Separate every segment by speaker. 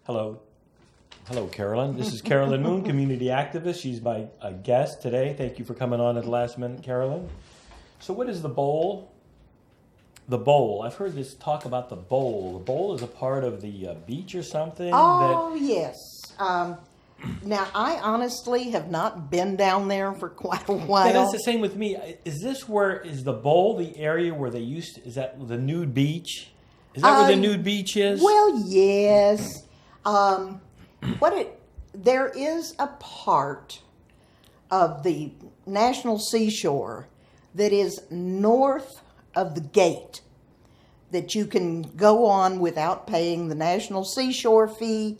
Speaker 1: Hello. Hello, Carolyn. This is Carolyn Moon, community activist. She's my guest today. Thank you for coming on at the last minute, Carolyn. So what is the bowl? The bowl. I've heard this talk about the bowl. The bowl is a part of the beach or something?
Speaker 2: Yes. Now, I honestly have not been down there for quite a while.
Speaker 1: Yeah, that's the same with me. Is the bowl the area where they used to, is that the nude beach? Is that where the nude beach is?
Speaker 2: Well, yes. There is a part of the National Seashore that is north of the gate that you can go on without paying the National Seashore fee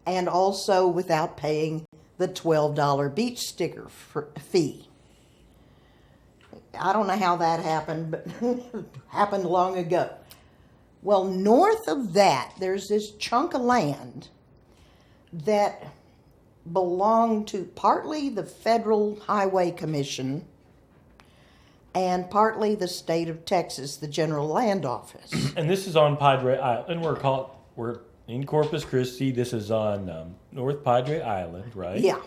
Speaker 2: and also without paying the $12 beach sticker fee. I don't know how that happened, but it happened long ago. Well, north of that, there's this chunk of land that belonged to partly the Federal Highway Commission and partly the state of Texas, the General Land Office.
Speaker 1: And this is on Padre Island. We're in Corpus Christi. This is on North Padre Island, right?
Speaker 2: Yeah.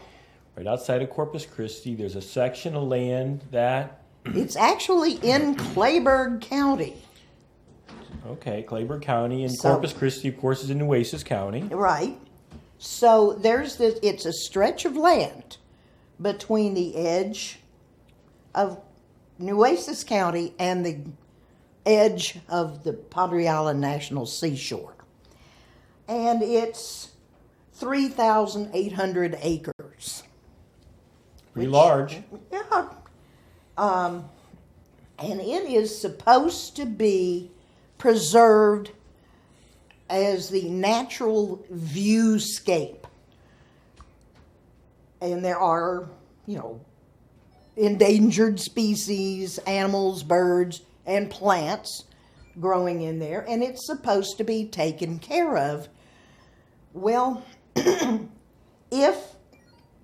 Speaker 1: Right outside of Corpus Christi. There's a section of land that...
Speaker 2: It's actually in Clayburgh County.
Speaker 1: Okay, Clayburgh County, and Corpus Christi, of course, is in Nueces County.
Speaker 2: Right. So it's a stretch of land between the edge of Nueces County and the edge of the Padre Island National Seashore. And it's 3,800 acres.
Speaker 1: Pretty large.
Speaker 2: Yeah. And it is supposed to be preserved as the natural viewscape. And there are, endangered species, animals, birds, and plants growing in there, and it's supposed to be taken care of. Well, if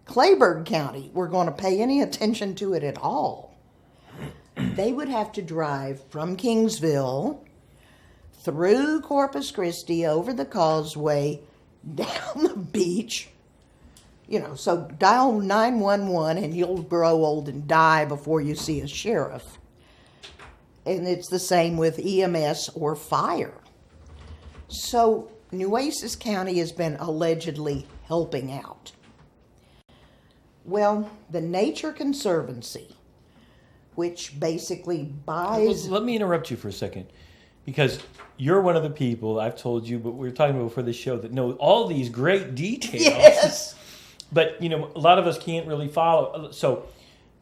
Speaker 2: Clayburgh County were going to pay any attention to it at all, they would have to drive from Kingsville through Corpus Christi, over the causeway, down the beach. So dial 911 and you'll grow old and die before you see a sheriff. And it's the same with EMS or fire. So Nueces County has been allegedly helping out. Well, the Nature Conservancy, which basically buys...
Speaker 1: Let me interrupt you for a second, because you're one of the people, I've told you, but we were talking about before the show, that know all these great details.
Speaker 2: Yes.
Speaker 1: But, a lot of us can't really follow. So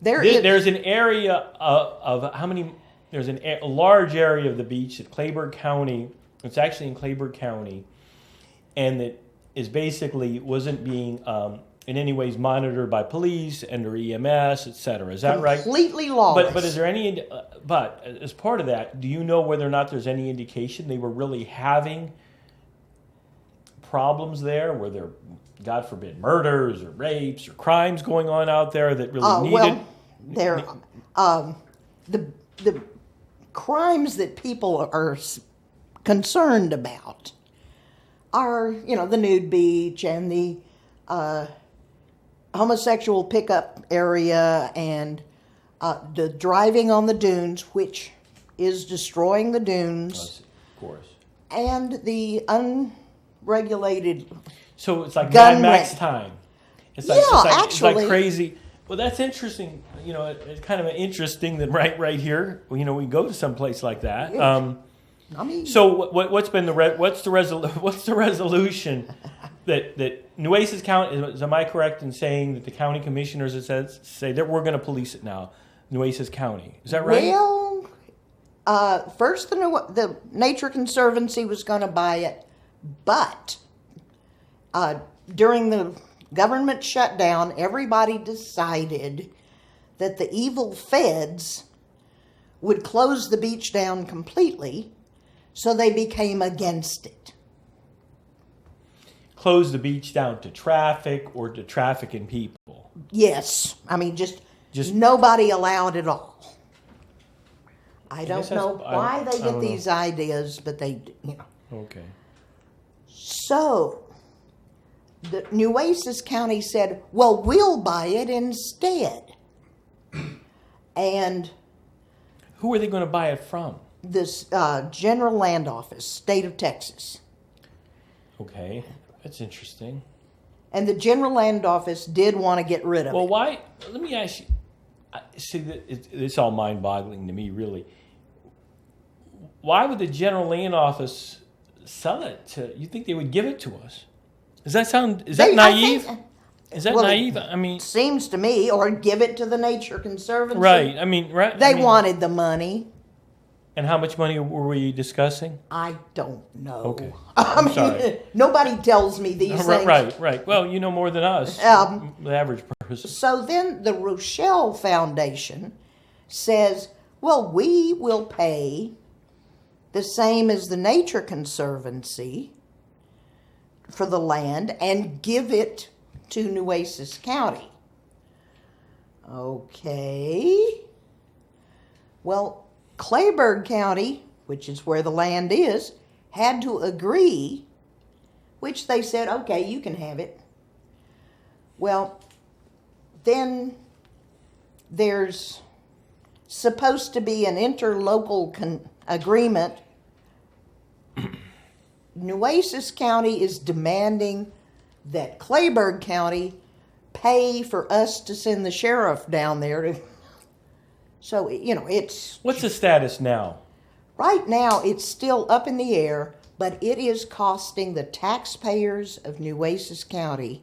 Speaker 2: there's
Speaker 1: an area of how many... There's a large area of the beach at Clayburgh County. It's actually in Clayburgh County. And that is basically wasn't being in any ways monitored by police and or EMS, et cetera. Is that right?
Speaker 2: Completely lawless.
Speaker 1: But is there any... But as part of that, do you know whether or not there's any indication they were really having problems there? Were there, God forbid, murders or rapes or crimes going on out there that really needed...
Speaker 2: The crimes that people are concerned about are, the nude beach and the homosexual pickup area and the driving on the dunes, which is destroying the dunes.
Speaker 1: Of course.
Speaker 2: And the unregulated
Speaker 1: So it's like
Speaker 2: gun
Speaker 1: Mad Max
Speaker 2: range.
Speaker 1: time. It's
Speaker 2: Actually.
Speaker 1: It's like crazy. Well, that's interesting. It's kind of interesting that right here, we go to some place like that. So what's been what's the resolution that Nueces County, am I correct in saying that the county commissioners say that we're going to police it now, Nueces County? Is that right?
Speaker 2: Well, first the Nature Conservancy was going to buy it, but during the government shutdown, everybody decided that the evil feds would close the beach down completely, so they became against it.
Speaker 1: Close the beach down to traffic or to trafficking people?
Speaker 2: Yes. I mean, just nobody allowed at all. I don't know why they get these ideas, but they,
Speaker 1: Okay.
Speaker 2: So, the Nueces County said, well, we'll buy it instead. And
Speaker 1: who are they going to buy it from?
Speaker 2: this General Land Office, state of Texas.
Speaker 1: Okay, that's interesting.
Speaker 2: And the General Land Office did want to get rid of
Speaker 1: Well,
Speaker 2: it.
Speaker 1: why? Let me ask you. See, it's all mind-boggling to me, really. Why would the General Land Office sell it to? You think they would give it to us? Does that sound? Is that naive? Is that naive? I mean,
Speaker 2: seems to me, or give it to the Nature Conservancy.
Speaker 1: right? I mean, right?
Speaker 2: They wanted the money.
Speaker 1: And how much money were we discussing?
Speaker 2: I don't know.
Speaker 1: Okay.
Speaker 2: I mean,
Speaker 1: sorry.
Speaker 2: Nobody tells me these things.
Speaker 1: Right. Well, you know more than us, the average person.
Speaker 2: So then the Rochelle Foundation says, well, we will pay the same as the Nature Conservancy for the land and give it to Nueces County. Okay. Well, Clayburgh County, which is where the land is, had to agree, which they said, okay, you can have it. Well, then there's supposed to be an interlocal agreement. Nueces County is demanding that Clayburgh County pay for us to send the sheriff down there to... So, it's...
Speaker 1: What's the status now?
Speaker 2: Right now, it's still up in the air, but it is costing the taxpayers of Nueces County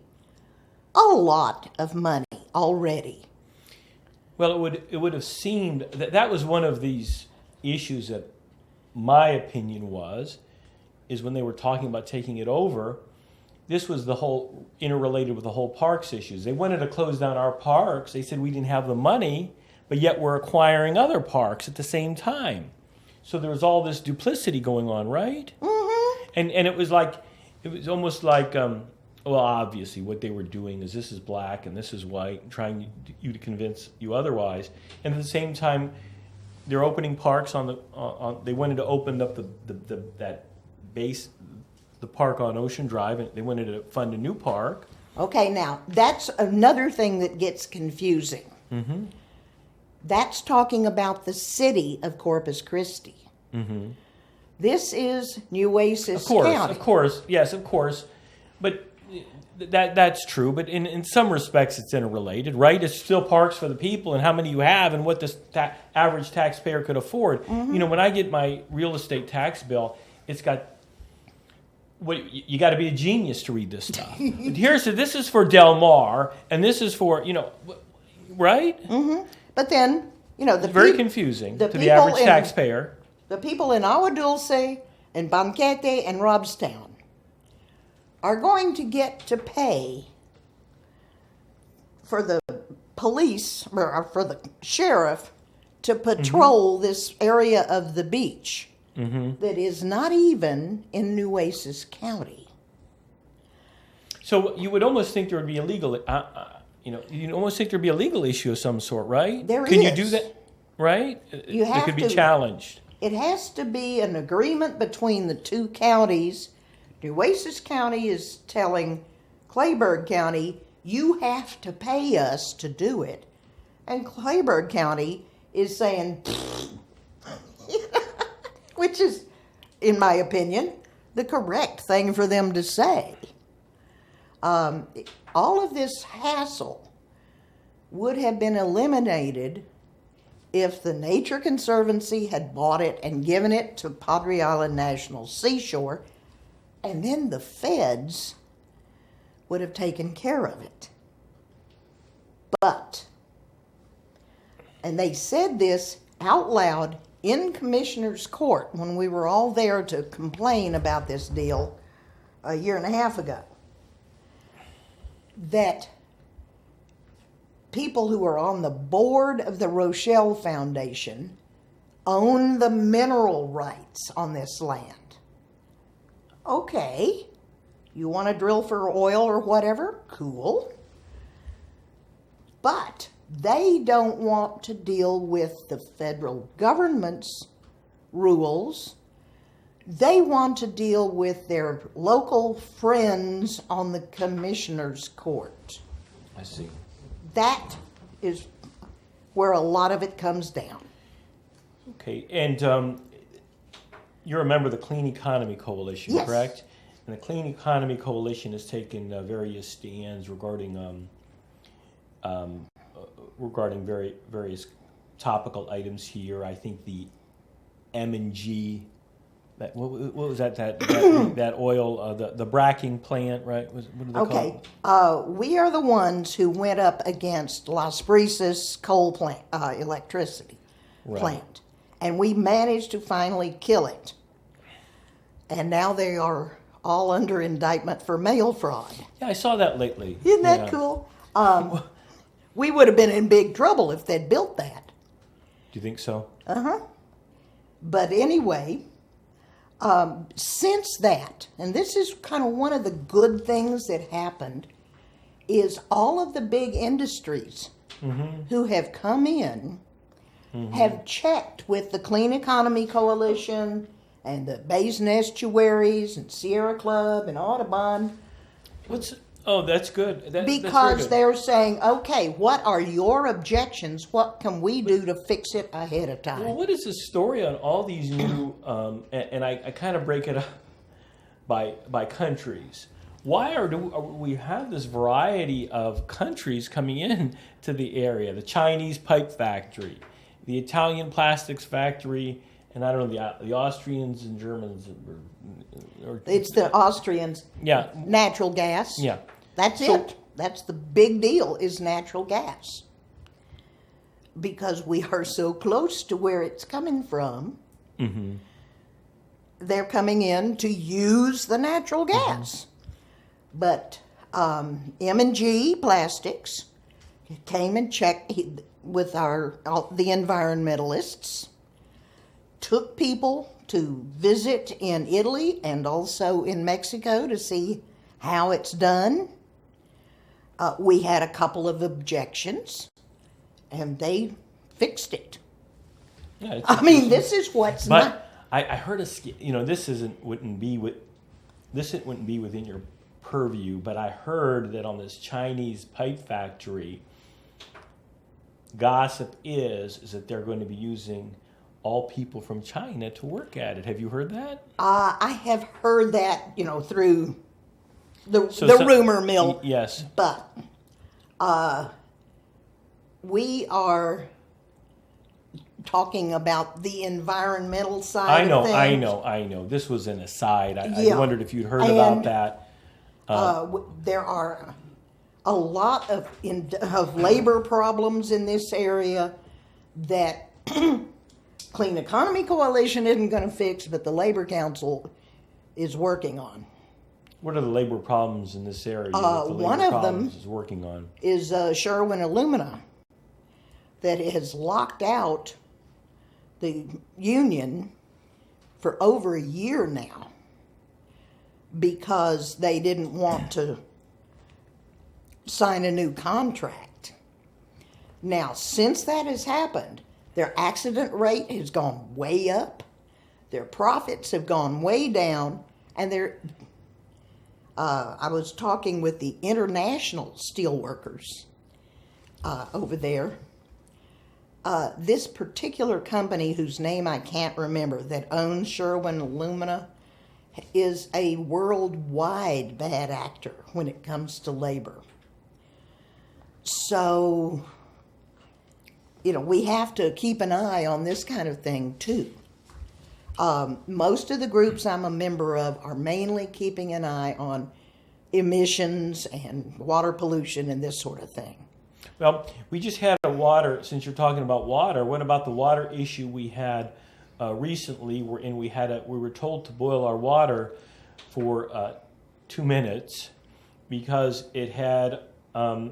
Speaker 2: a lot of money already.
Speaker 1: Well, it would have seemed that was one of these issues that my opinion is when they were talking about taking it over, this was the whole interrelated with the whole parks issues. They wanted to close down our parks. They said we didn't have the money, but yet we're acquiring other parks at the same time. So there was all this duplicity going on, right?
Speaker 2: Mm-hmm.
Speaker 1: And it was almost like, well, obviously what they were doing is this is black and this is white, trying you to convince you otherwise. And at the same time, they're opening parks they wanted to open up that base, the park on Ocean Drive, and they wanted to fund a new park.
Speaker 2: Okay, now, that's another thing that gets confusing.
Speaker 1: Mm-hmm.
Speaker 2: That's talking about the city of Corpus Christi.
Speaker 1: Mm-hmm.
Speaker 2: This is Nueces County.
Speaker 1: Of course, yes, of course. But that's true. But in some respects, it's interrelated, right? It's still parks for the people and how many you have and what the average taxpayer could afford.
Speaker 2: Mm-hmm.
Speaker 1: When I get my real estate tax bill, it's got... you got to be a genius to read this stuff. But this is for Del Mar, and this is for, right?
Speaker 2: Mm-hmm. But then,
Speaker 1: very confusing to the average taxpayer.
Speaker 2: The people in Agua Dulce and Banquete and Robstown are going to get to pay for the police, or for the sheriff, to patrol this area of the beach that is not even in Nueces County.
Speaker 1: So you would almost think there would be a legal... you almost think there'd be a legal issue of some sort, right? Can you do that? Right? It could be challenged.
Speaker 2: It has to be an agreement between the two counties. Nueces County is telling Clayburgh County, you have to pay us to do it. And Clayburgh County is saying, which is, in my opinion, the correct thing for them to say. All of this hassle would have been eliminated if the Nature Conservancy had bought it and given it to Padre Island National Seashore, and then the feds would have taken care of it. But, and they said this out loud in Commissioner's Court when we were all there to complain about this deal a year and a half ago, that people who are on the board of the Rochelle Foundation own the mineral rights on this land. Okay, you want to drill for oil or whatever? Cool. But they don't want to deal with the federal government's rules, They want to deal with their local friends on the commissioner's court.
Speaker 1: I see.
Speaker 2: That is where a lot of it comes down.
Speaker 1: Okay, and you're a member of the Clean Economy Coalition,
Speaker 2: Yes.
Speaker 1: correct? And the Clean Economy Coalition has taken various stands regarding various topical items here. I think the M&G, what was that oil, the bracking plant, right? What do they call
Speaker 2: Okay, we are the ones who went up against Las Brisas coal plant, electricity plant, and we managed to finally kill it. And now they are all under indictment for mail fraud.
Speaker 1: Yeah, I saw that lately.
Speaker 2: Isn't that cool? We would have been in big trouble if they'd built that.
Speaker 1: Do you think so?
Speaker 2: But anyway, since that, and this is kind of one of the good things that happened, is all of the big industries who have come in have checked with the Clean Economy Coalition and the Basin Estuaries and Sierra Club and Audubon.
Speaker 1: Oh, that's good.
Speaker 2: Because they're saying, okay, what are your objections? What can we do to fix it ahead of time?
Speaker 1: Well, what is the story on all these new, and I kind of break it up by countries. Why we have this variety of countries coming in to the area? The Chinese pipe factory, the Italian plastics factory, and I don't know, the Austrians and Germans.
Speaker 2: It's the Austrians.
Speaker 1: Yeah.
Speaker 2: Natural gas.
Speaker 1: Yeah.
Speaker 2: That's it. That's the big deal, is natural gas. Because we are so close to where it's coming from, they're coming in to use the natural gas. But M&G Plastics came and checked with the environmentalists, took people to visit in Italy and also in Mexico to see how it's done. We had a couple of objections, and they fixed it.
Speaker 1: Yeah,
Speaker 2: I mean, this is what's not.
Speaker 1: I heard this wouldn't be within your purview, but I heard that on this Chinese pipe factory, gossip is that they're going to be using all people from China to work at it. Have you heard that?
Speaker 2: I have heard that, through the rumor mill.
Speaker 1: Yes.
Speaker 2: But we are talking about the environmental side of things.
Speaker 1: I know. This was an aside. I wondered if you'd heard about that.
Speaker 2: There are a lot of labor problems in this area that Clean Economy Coalition isn't going to fix, but the Labor Council is working on.
Speaker 1: What are the labor problems in this area that the
Speaker 2: one
Speaker 1: Labor
Speaker 2: of them
Speaker 1: is working on?
Speaker 2: Is Sherwin Alumina that has locked out the union for over a year now because they didn't want to sign a new contract. Now, since that has happened, their accident rate has gone way up, their profits have gone way down, and I was talking with the international steelworkers over there. This particular company, whose name I can't remember, that owns Sherwin Alumina, is a worldwide bad actor when it comes to labor. So, we have to keep an eye on this kind of thing too. Most of the groups I'm a member of are mainly keeping an eye on emissions and water pollution and this sort of thing.
Speaker 1: Well, we just had since you're talking about water, what about the water issue we had recently, we were told to boil our water for 2 minutes because it had
Speaker 2: E.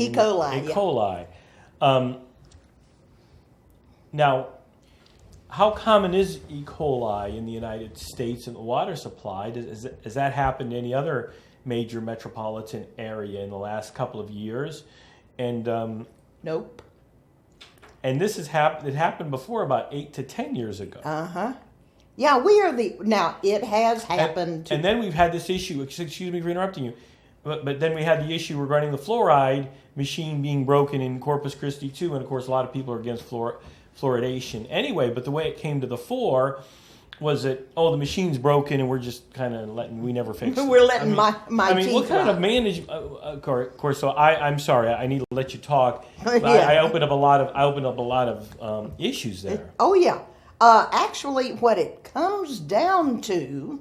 Speaker 2: coli.
Speaker 1: E. coli. Now, how common is E. coli in the United States in the water supply? Has that happened in any other major metropolitan area in the last couple of years? And
Speaker 2: nope.
Speaker 1: And this has happened. It happened before about 8 to 10 years ago.
Speaker 2: Yeah, we are now it has happened.
Speaker 1: And then we've had this issue, excuse me for interrupting you, but then we had the issue regarding the fluoride machine being broken in Corpus Christi too, and of course a lot of people are against fluoridation anyway, but the way it came to the fore was that, the machine's broken and we're just kind of we never fix it.
Speaker 2: We're letting my teeth
Speaker 1: what kind
Speaker 2: rot.
Speaker 1: of manage? Of course. So I'm sorry. I need to let you talk. But
Speaker 2: Yeah.
Speaker 1: I opened up a lot of issues there.
Speaker 2: Oh yeah. Actually, what it comes down to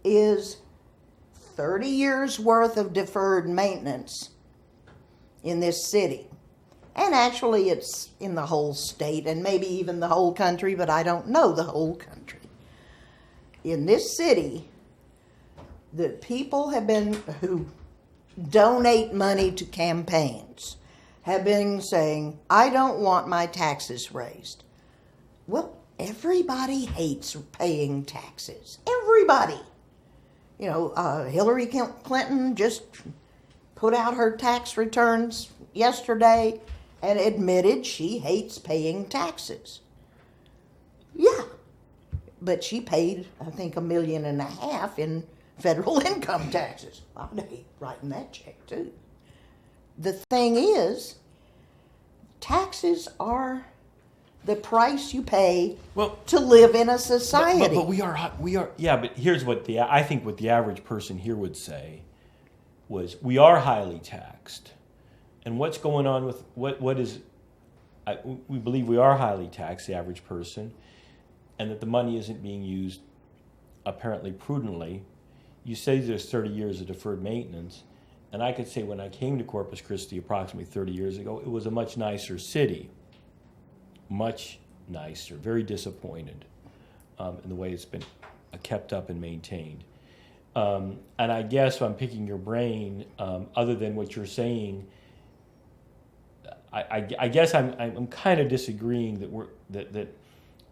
Speaker 2: is 30 years worth of deferred maintenance in this city. And actually, it's in the whole state and maybe even the whole country, but I don't know the whole country. In this city, the people who donate money to campaigns have been saying, I don't want my taxes raised. Well, everybody hates paying taxes. Everybody. Hillary Clinton just put out her tax returns yesterday and admitted she hates paying taxes. Yeah. But she paid, I think, $1.5 million in federal income taxes. I'd hate writing that check, too. The thing is, taxes are the price you pay to live in a society.
Speaker 1: But we are. Yeah. But here's what I think what the average person here would say was, we are highly taxed, and what's going on with what is? We believe we are highly taxed, the average person, and that the money isn't being used apparently prudently. You say there's 30 years of deferred maintenance, and I could say when I came to Corpus Christi approximately 30 years ago, it was a much nicer city. Much nicer, very disappointed in the way it's been kept up and maintained. And I guess I'm picking your brain, other than what you're saying, I guess I'm kind of disagreeing that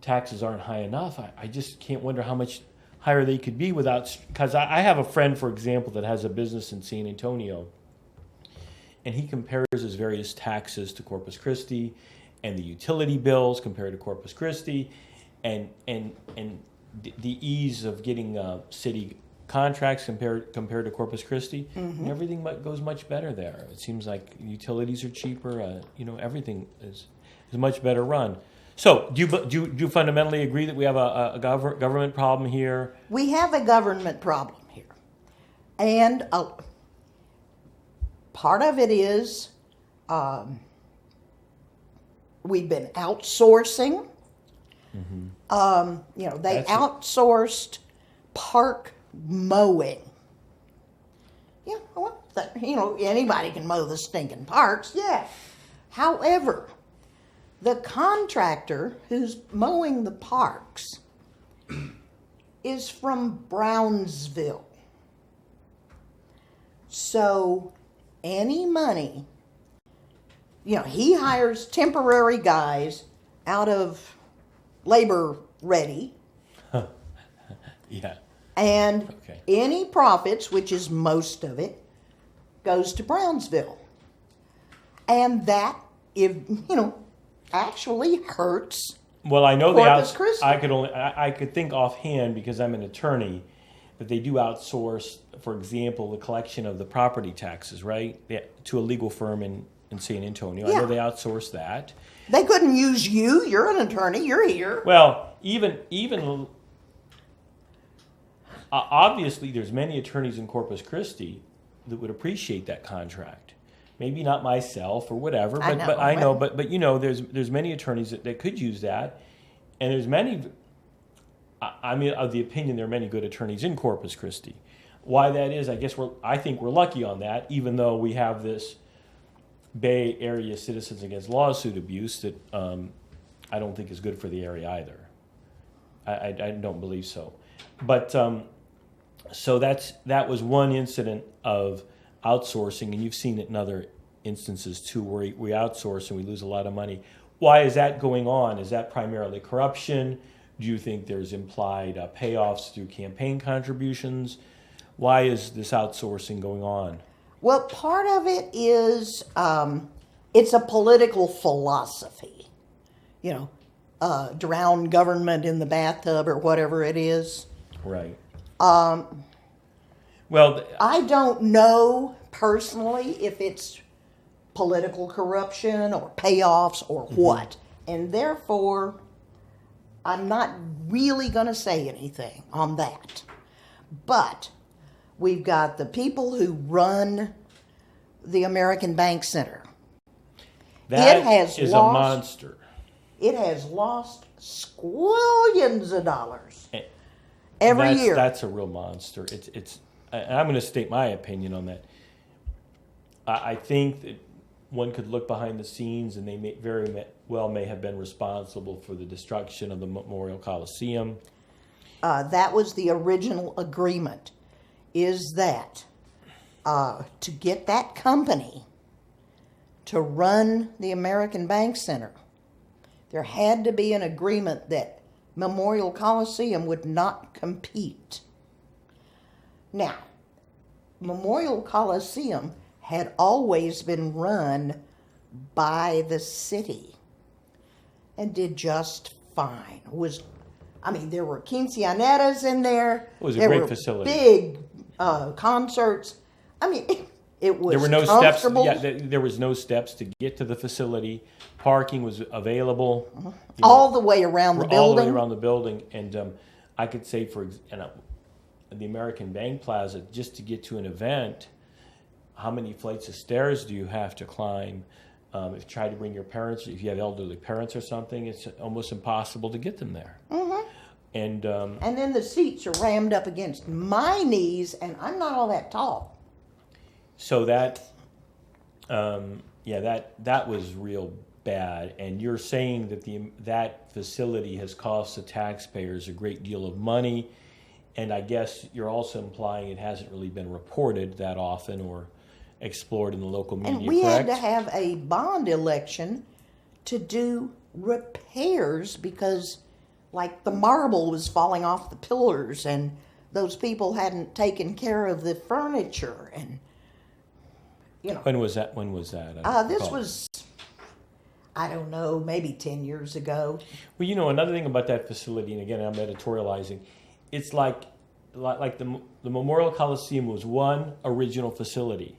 Speaker 1: taxes aren't high enough. I just can't wonder how much higher they could be because I have a friend, for example, that has a business in San Antonio, and he compares his various taxes to Corpus Christi, and the utility bills compared to Corpus Christi, and the ease of getting city contracts compared to Corpus Christi. Mm-hmm. Everything goes much better there. It seems like utilities are cheaper. Everything is much better run. So, do you fundamentally agree that we have a government problem here?
Speaker 2: We have a government problem here, and part of it is. We've been outsourcing. Mm-hmm. They outsourced park mowing. Yeah, well, anybody can mow the stinking parks. Yeah. However, the contractor who's mowing the parks is from Brownsville. So, any money. He hires temporary guys out of labor ready.
Speaker 1: Yeah.
Speaker 2: And any profits, which is most of it, goes to Brownsville. And that, actually hurts.
Speaker 1: Well, I know
Speaker 2: Corpus Christi.
Speaker 1: I could think offhand, because I'm an attorney, that they do outsource, for example, the collection of the property taxes, right, to a legal firm in San Antonio. Yeah. I know they outsource that.
Speaker 2: They couldn't use you. You're an attorney. You're here.
Speaker 1: Well, even obviously, there's many attorneys in Corpus Christi that would appreciate that contract. Maybe not myself or whatever, but I know. But there's many attorneys that could use that, and there's many. I mean, of the opinion there are many good attorneys in Corpus Christi. Why that is, I think we're lucky on that, even though we have this Bay Area Citizens Against Lawsuit abuse that I don't think is good for the area either. I don't believe so. But so that was one incident of outsourcing, and you've seen it in other instances too, where we outsource and we lose a lot of money. Why is that going on? Is that primarily corruption? Do you think there's implied payoffs through campaign contributions? Why is this outsourcing going on?
Speaker 2: Well, part of it is it's a political philosophy. drown government in the bathtub or whatever it is.
Speaker 1: Right.
Speaker 2: Well, I don't know personally if it's political corruption or payoffs or what, and therefore I'm not really going to say anything on that. But we've got the people who run the American Bank Center.
Speaker 1: That is a monster.
Speaker 2: It has lost squillions of dollars every year.
Speaker 1: That's a real monster. It's. I'm going to state my opinion on that. I think that one could look behind the scenes, and they may have been responsible for the destruction of the Memorial Coliseum.
Speaker 2: That was the original agreement, is that to get that company to run the American Bank Center, there had to be an agreement that Memorial Coliseum would not compete. Now, Memorial Coliseum had always been run by the city and did just fine. There were quinceañeras in there.
Speaker 1: It was a great facility.
Speaker 2: Big concerts. It was
Speaker 1: there were no
Speaker 2: comfortable.
Speaker 1: steps. Yeah, there was no steps to get to the facility. Parking was available.
Speaker 2: All the way around the building.
Speaker 1: All the way around the building. And I could say the American Bank Plaza, just to get to an event, how many flights of stairs do you have to climb? If you try to bring your parents, if you have elderly parents or something, it's almost impossible to get them there. Mm-hmm. And
Speaker 2: then the seats are rammed up against my knees, and I'm not all that tall.
Speaker 1: So that was real bad. And you're saying that that facility has cost the taxpayers a great deal of money, and I guess you're also implying it hasn't really been reported that often or explored in the local media,
Speaker 2: and we
Speaker 1: correct?
Speaker 2: had to have a bond election to do repairs because, like, the marble was falling off the pillars, and those people hadn't taken care of the furniture, and
Speaker 1: When was that?
Speaker 2: This was, I don't know, maybe 10 years ago.
Speaker 1: Well, another thing about that facility, and again, I'm editorializing, it's like the Memorial Coliseum was one original facility.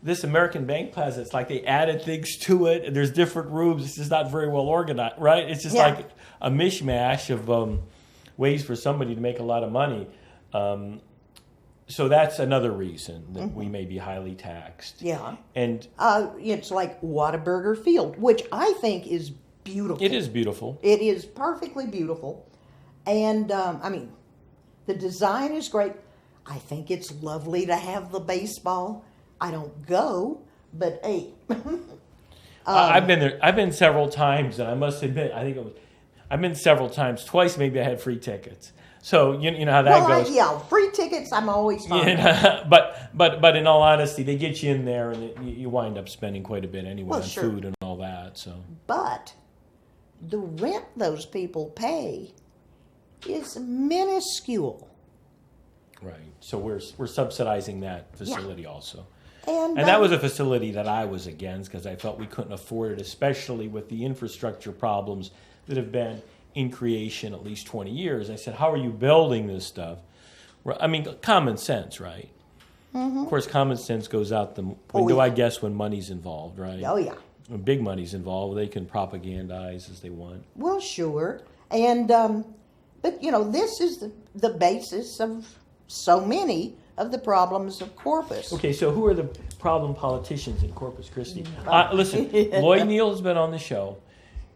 Speaker 1: This American Bank Plaza, it's like they added things to it, and there's different rooms. It's just not very well organized, right? It's just like a mishmash of ways for somebody to make a lot of money. So that's another reason that we may be highly taxed.
Speaker 2: Yeah.
Speaker 1: And
Speaker 2: it's like Whataburger Field, which I think is beautiful.
Speaker 1: It is beautiful.
Speaker 2: It is perfectly beautiful. And, the design is great. I think it's lovely to have the baseball. I don't go, but hey.
Speaker 1: I've been there. I've been several times, and I must admit, I've been several times. Twice, maybe I had free tickets. So you know how that goes.
Speaker 2: Free tickets. I'm always fine.
Speaker 1: But in all honesty, they get you in there, and you wind up spending quite a bit anyway on food and all that. So,
Speaker 2: but the rent those people pay is minuscule.
Speaker 1: Right. So we're subsidizing that facility also.
Speaker 2: And
Speaker 1: that was a facility that I was against because I felt we couldn't afford it, especially with the infrastructure problems that have been in creation at least 20 years. I said, how are you building this stuff? Common sense, right? Mm-hmm. Of course, common sense goes out the window, I guess, when money's involved, right?
Speaker 2: Oh, yeah.
Speaker 1: When big money's involved, they can propagandize as they want.
Speaker 2: Well, sure. And, but, this is the basis of so many of the problems of Corpus.
Speaker 1: Okay, so who are the problem politicians in Corpus Christi? Listen, Lloyd Neal has been on the show,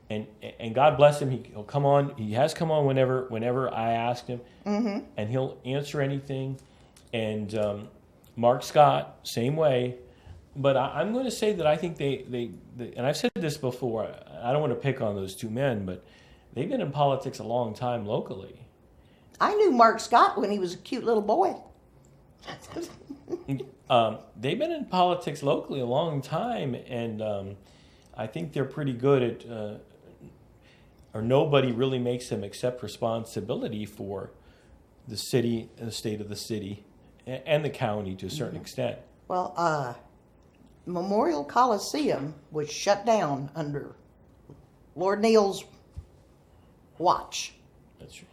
Speaker 1: and God bless him. He'll come on. He has come on whenever I ask him, and he'll answer anything. And Mark Scott, same way. But I'm going to say that I think they and I've said this before. I don't want to pick on those two men, but they've been in politics a long time locally.
Speaker 2: I knew Mark Scott when he was a cute little boy.
Speaker 1: They've been in politics locally a long time, and I think they're pretty good at, or nobody really makes them accept responsibility for the city and the state of the city and the county to a certain extent.
Speaker 2: Well, Memorial Coliseum was shut down under Lord Neal's watch.
Speaker 1: That's true.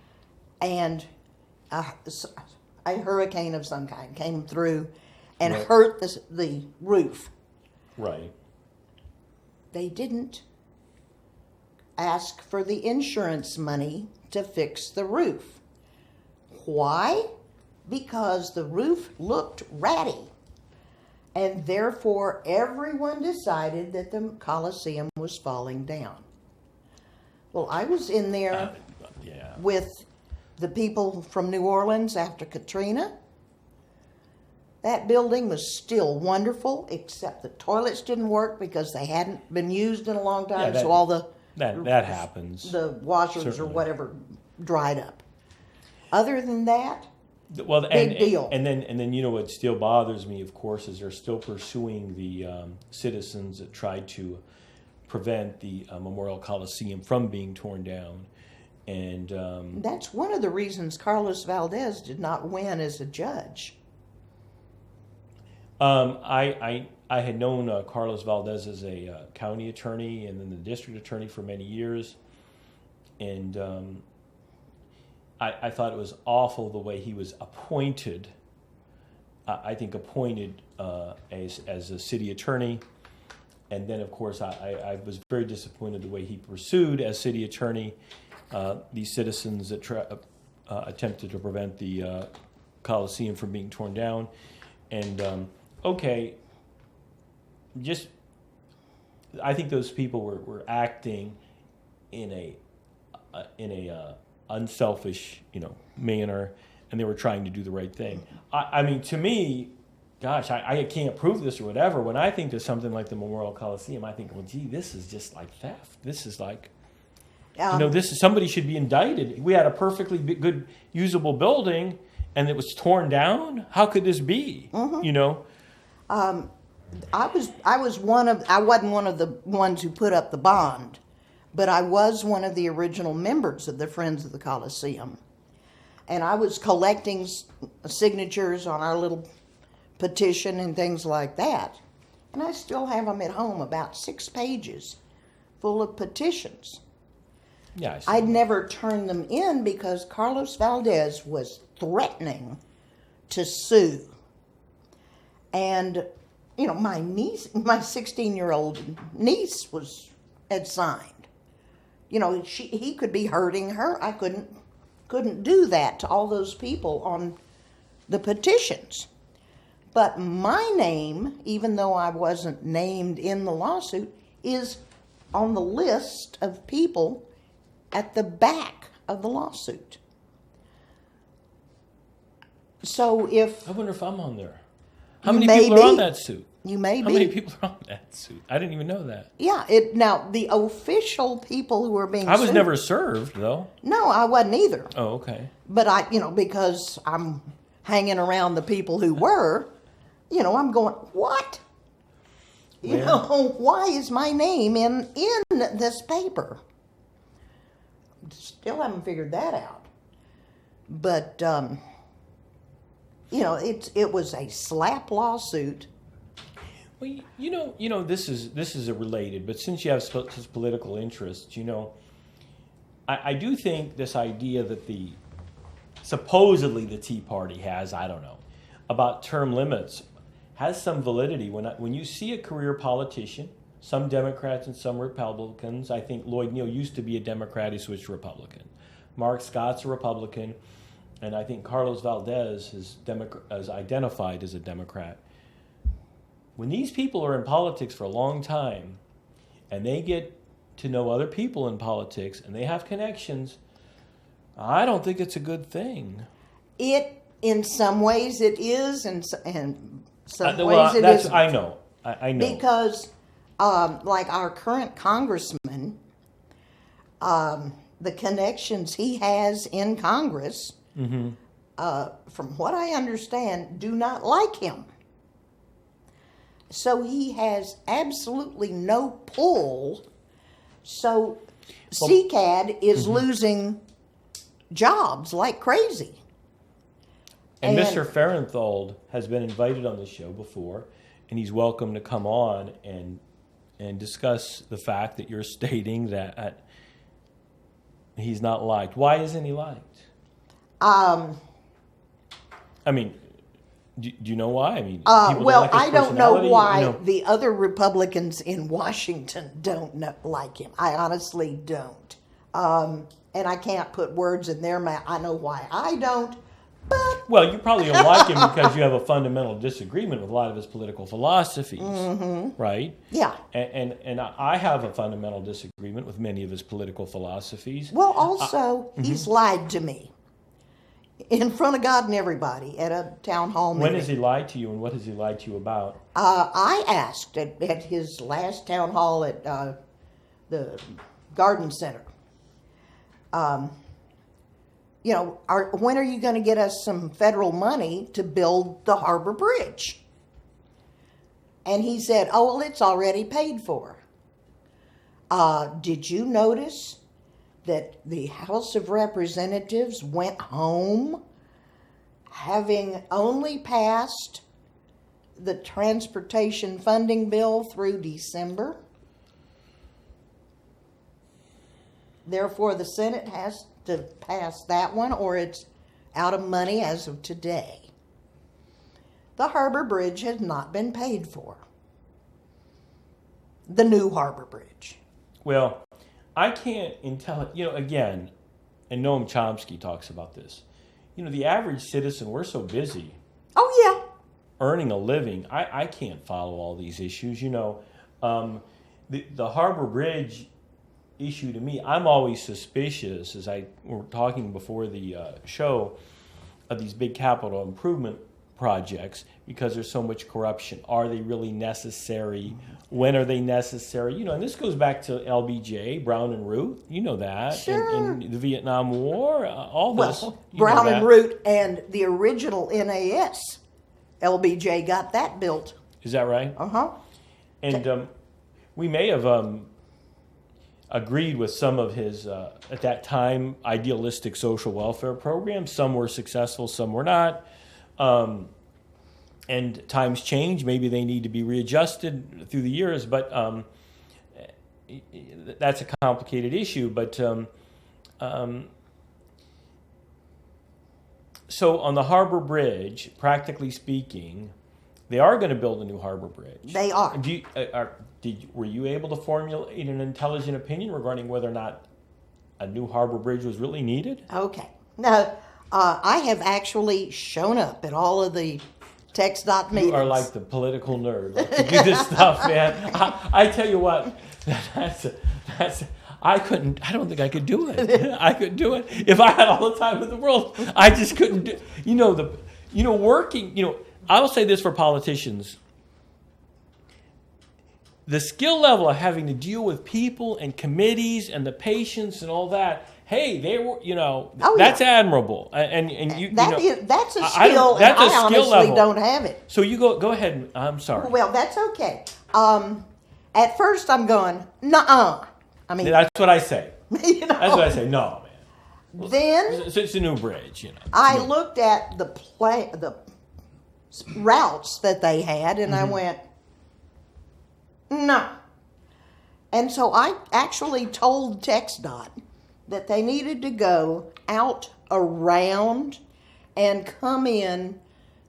Speaker 2: And a hurricane of some kind came through and
Speaker 1: Right.
Speaker 2: hurt the roof.
Speaker 1: Right.
Speaker 2: They didn't ask for the insurance money to fix the roof. Why? Because the roof looked ratty. And therefore, everyone decided that the Coliseum was falling down. Well, I was in there
Speaker 1: Yeah.
Speaker 2: with the people from New Orleans after Katrina. That building was still wonderful, except the toilets didn't work because they hadn't been used in a long time,
Speaker 1: Yeah,
Speaker 2: so all the
Speaker 1: that happens.
Speaker 2: the washers
Speaker 1: Certainly.
Speaker 2: or whatever dried up. Other than that,
Speaker 1: Well,
Speaker 2: big deal.
Speaker 1: And then what still bothers me, of course, is they're still pursuing the citizens that tried to prevent the Memorial Coliseum from being torn down. And
Speaker 2: that's one of the reasons Carlos Valdez did not win as a judge.
Speaker 1: I had known Carlos Valdez as a county attorney and then the district attorney for many years, and I thought it was awful the way he was appointed. I think appointed as a city attorney, and then of course I was very disappointed the way he pursued as city attorney these citizens that attempted to prevent the Coliseum from being torn down, and I think those people were acting in a unselfish, manner, and they were trying to do the right thing. I mean, to me, gosh, I can't prove this or whatever. When I think of something like the Memorial Coliseum, I think, well, gee, this is just like theft. This is like, this is somebody should be indicted. We had a perfectly good, usable building, and it was torn down. How could this be?
Speaker 2: Mm-hmm. I wasn't one of the ones who put up the bond, but I was one of the original members of the Friends of the Coliseum. And I was collecting signatures on our little petition and things like that. And I still have them at home, about 6 pages full of petitions.
Speaker 1: Yeah,
Speaker 2: I'd never turned them in because Carlos Valdez was threatening to sue. And, my niece, my 16-year-old niece had signed. He could be hurting her. I couldn't do that to all those people on the petitions. But my name, even though I wasn't named in the lawsuit, is on the list of people at the back of the lawsuit. So
Speaker 1: I wonder if I'm on there. How many people are on that suit?
Speaker 2: You may be.
Speaker 1: How many people are on that suit? I didn't even know that.
Speaker 2: Yeah. Now, the official people who are being sued...
Speaker 1: I was never served, though.
Speaker 2: No, I wasn't either.
Speaker 1: Oh, okay.
Speaker 2: But because I'm hanging around the people who were, I'm going, what? Why is my name in this paper? Still haven't figured that out. But, it was a slap lawsuit.
Speaker 1: Well, this is a related, but since you have such political interests, I do think this idea that supposedly the Tea Party has, I don't know, about term limits has some validity. When you see a career politician, some Democrats and some Republicans, I think Lloyd Neal used to be a Democrat, he switched to Republican. Mark Scott's a Republican, and I think Carlos Valdez is identified as a Democrat. When these people are in politics for a long time, and they get to know other people in politics, and they have connections, I don't think it's a good thing.
Speaker 2: In some ways it is, and some ways it isn't.
Speaker 1: I know. I know.
Speaker 2: Because, like our current congressman, the connections he has in Congress, from what I understand, do not like him. So he has absolutely no pull. So CCAD is losing jobs like crazy.
Speaker 1: And Mr. Farenthold has been invited on the show before, and he's welcome to come on and discuss the fact that you're stating that He's not liked. Why isn't he liked? I mean, do you know why? I mean,
Speaker 2: well, I don't know why
Speaker 1: you know.
Speaker 2: the other Republicans in Washington don't like him. I honestly don't. And I can't put words in their mouth. I know why I don't. But
Speaker 1: well, you probably don't like him because you have a fundamental disagreement with a lot of his political philosophies, right?
Speaker 2: Yeah.
Speaker 1: And I have a fundamental disagreement with many of his political philosophies.
Speaker 2: Well, also, he's lied to me in front of God and everybody at a town hall meeting.
Speaker 1: When has he lied to you, and what has he lied to you about?
Speaker 2: I asked at his last town hall at the Garden Center, when are you going to get us some federal money to build the Harbor Bridge? And he said, oh, well, it's already paid for. Did you notice that the House of Representatives went home having only passed the transportation funding bill through December? Therefore, the Senate has to pass that one, or it's out of money as of today. The Harbor Bridge has not been paid for. The new Harbor Bridge.
Speaker 1: Well, I can't again, and Noam Chomsky talks about this. The average citizen, we're so busy.
Speaker 2: Oh, yeah.
Speaker 1: Earning a living. I can't follow all these issues. The Harbor Bridge issue to me, I'm always suspicious, as I were talking before the show, of these big capital improvement projects because there's so much corruption. Are they really necessary? When are they necessary? And this goes back to LBJ, Brown and Root. You know that.
Speaker 2: Sure.
Speaker 1: And the Vietnam War, all this.
Speaker 2: Well, Brown and Root and the original NAS, LBJ got that built.
Speaker 1: Is that right?
Speaker 2: Uh-huh.
Speaker 1: And we may have agreed with some of his, at that time, idealistic social welfare programs. Some were successful, some were not. And times change. Maybe they need to be readjusted through the years, but that's a complicated issue. But so on the Harbor Bridge, practically speaking, they are going to build a new Harbor Bridge.
Speaker 2: They are.
Speaker 1: Were you able to formulate an intelligent opinion regarding whether or not a new Harbor Bridge was really needed?
Speaker 2: Okay. Now, I have actually shown up at all of the TxDOT meetings.
Speaker 1: You are like the political nerd to do this stuff, man. I tell you what, I don't think I could do it. I couldn't do it. If I had all the time in the world, I just couldn't do working, I will say this for politicians. The skill level of having to deal with people and committees and the patience and all that, hey, they were, that's admirable. And
Speaker 2: that's a skill,
Speaker 1: that's
Speaker 2: and
Speaker 1: a
Speaker 2: I
Speaker 1: skill
Speaker 2: honestly
Speaker 1: level.
Speaker 2: don't have it.
Speaker 1: So you go ahead. I'm sorry.
Speaker 2: Well, that's okay. At first I'm going, nuh-uh. I mean,
Speaker 1: that's what I say. That's what I say. No, man.
Speaker 2: Then
Speaker 1: it's a new bridge.
Speaker 2: I looked at the routes that they had, and I went, no. And so I actually told TxDOT that they needed to go out around and come in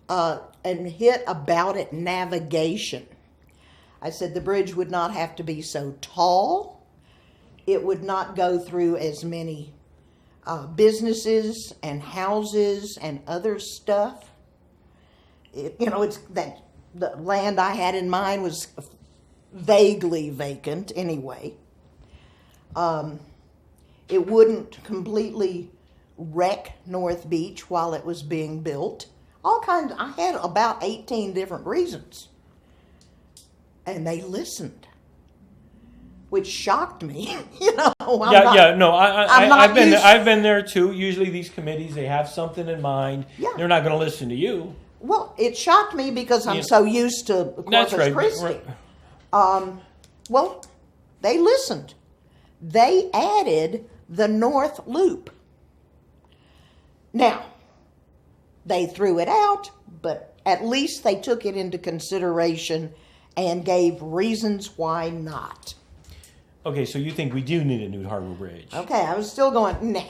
Speaker 2: and hit about at navigation. I said the bridge would not have to be so tall. It would not go through as many businesses and houses and other stuff. It's that the land I had in mind was vaguely vacant anyway. It wouldn't completely wreck North Beach while it was being built. I had about 18 different reasons. And they listened, which shocked me.
Speaker 1: I've been there too. Usually these committees, they have something in mind.
Speaker 2: Yeah.
Speaker 1: They're not going to listen to you.
Speaker 2: Well, it shocked me because I'm so used to Corpus Christi. Well, they listened. They added the North Loop. Now, they threw it out, but at least they took it into consideration and gave reasons why not.
Speaker 1: Okay, so you think we do need a new harbor bridge?
Speaker 2: Okay, I was still going, nah.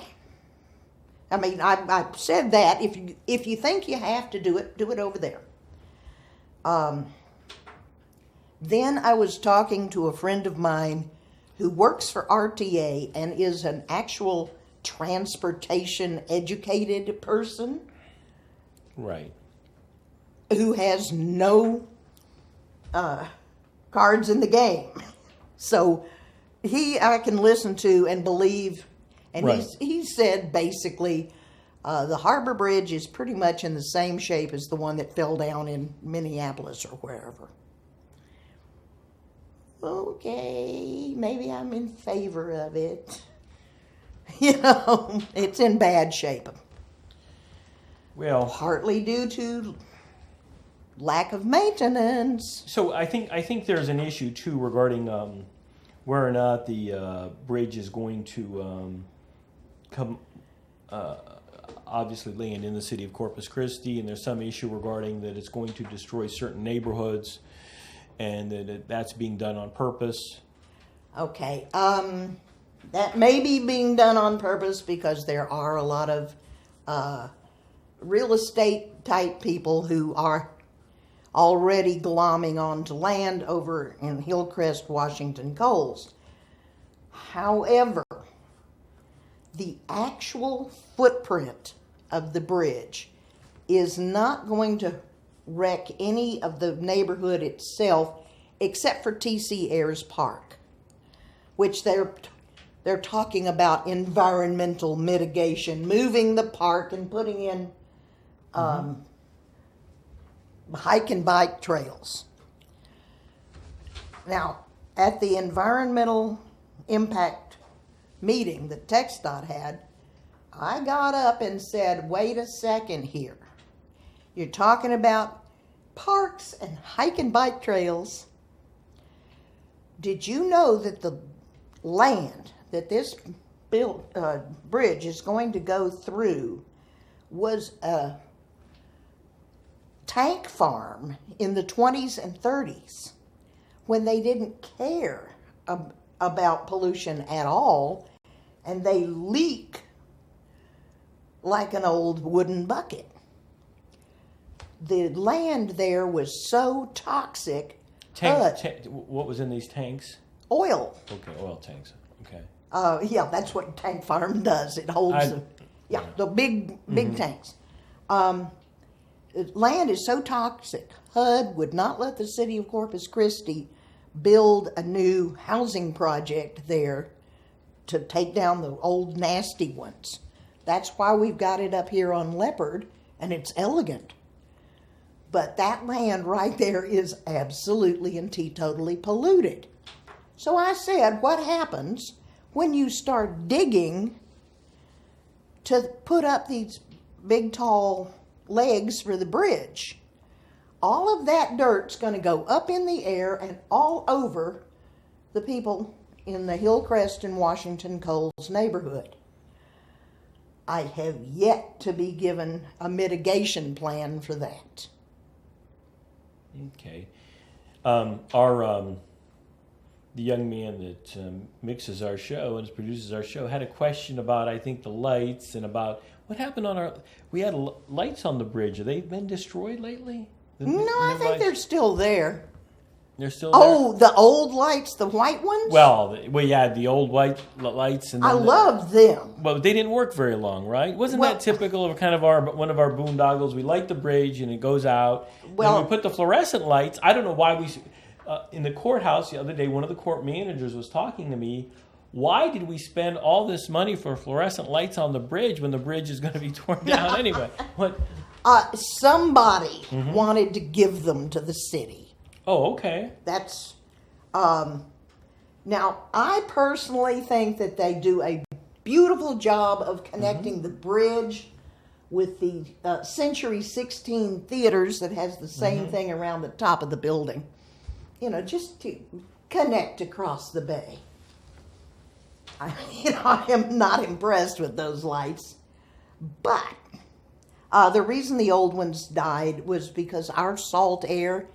Speaker 2: I mean, I said that. If you think you have to do it over there. Then I was talking to a friend of mine who works for RTA and is an actual transportation educated person.
Speaker 1: Right.
Speaker 2: Who has no cards in the game. So I can listen to and believe. And
Speaker 1: right.
Speaker 2: he said basically the harbor bridge is pretty much in the same shape as the one that fell down in Minneapolis or wherever. Okay, maybe I'm in favor of it. It's in bad shape.
Speaker 1: Well,
Speaker 2: partly due to lack of maintenance.
Speaker 1: So I think there's an issue too regarding where or not the bridge is going to come. Obviously, land in the city of Corpus Christi, and there's some issue regarding that it's going to destroy certain neighborhoods, and that's being done on purpose.
Speaker 2: Okay, that may be being done on purpose because there are a lot of real estate type people who are already glomming onto land over in Hillcrest, Washington Coals. However, the actual footprint of the bridge is not going to wreck any of the neighborhood itself except for T.C. Ayers Park, which they're talking about environmental mitigation, moving the park and putting in hike and bike trails. Now, at the environmental impact meeting that TxDOT had, I got up and said, wait a second here. You're talking about parks and hike and bike trails. Did you know that the land that this bridge is going to go through was a tank farm in the 20s and 30s when they didn't care about pollution at all, and they leak like an old wooden bucket. The land there was so toxic.
Speaker 1: What was in these tanks?
Speaker 2: Oil.
Speaker 1: Okay, oil tanks. Okay.
Speaker 2: Yeah, that's what tank farm does. It holds the big tanks. Land is so toxic. HUD would not let the city of Corpus Christi build a new housing project there to take down the old nasty ones. That's why we've got it up here on Leopard, and it's elegant. But that land right there is absolutely and teetotally polluted. So I said, what happens when you start digging to put up these big, tall legs for the bridge? All of that dirt's going to go up in the air and all over the people in the Hillcrest and Washington Coals neighborhood. I have yet to be given a mitigation plan for that.
Speaker 1: Okay. The young man that mixes our show and produces our show had a question about, I think, the lights and about what happened on our... We had lights on the bridge. Have they been destroyed lately?
Speaker 2: No, I think they're still there.
Speaker 1: They're still there?
Speaker 2: Oh, the old lights, the white ones?
Speaker 1: Well, yeah, the old white lights. And
Speaker 2: I love them.
Speaker 1: Well, they didn't work very long, right? Wasn't that typical of kind of one of our boondoggles? We light the bridge and it goes out. Well, and we put the fluorescent lights. I don't know why we... in the courthouse the other day, one of the court managers was talking to me. Why did we spend all this money for fluorescent lights on the bridge when the bridge is going to be torn down anyway? What?
Speaker 2: Somebody wanted to give them to the city.
Speaker 1: Oh, okay.
Speaker 2: That's... now, I personally think that they do a beautiful job of connecting the bridge with the Century 16 theaters that has the same thing around the top of the building. You know, just to connect across the bay. I am not impressed with those lights. But the reason the old ones died was because our salt air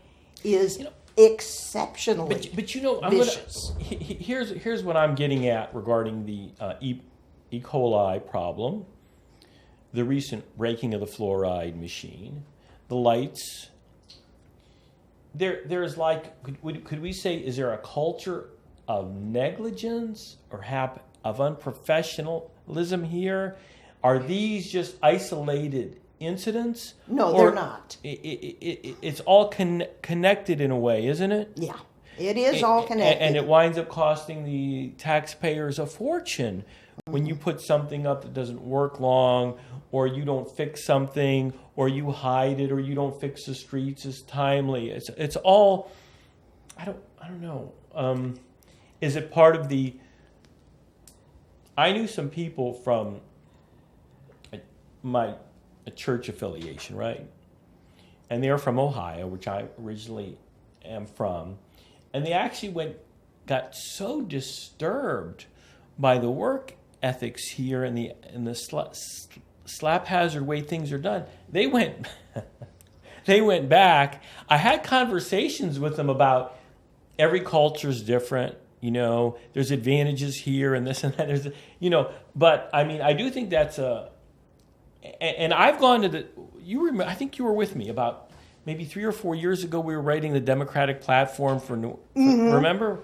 Speaker 2: is exceptionally
Speaker 1: But you know,
Speaker 2: vicious.
Speaker 1: Here's what I'm getting at regarding the E. coli problem, the recent breaking of the fluoride machine, the lights. There's like, could we say, is there a culture of negligence or of unprofessionalism here? Are these just isolated incidents?
Speaker 2: No, they're not.
Speaker 1: It's all connected in a way, isn't it?
Speaker 2: Yeah, it is all connected.
Speaker 1: And it winds up costing the taxpayers a fortune when you put something up that doesn't work long, or you don't fix something, or you hide it, or you don't fix the streets as timely. It's all, I don't know. Is it part of the? I knew some people from my church affiliation, right? And they're from Ohio, which I originally am from, and they actually got so disturbed by the work ethics here and the slap hazard way things are done. They went back. I had conversations with them about every culture's different. You know, there's advantages here and this and that. There's, but I mean, I do think that's and I've gone to I think you were with me about maybe 3 or 4 years ago. We were writing the Democratic platform for remember?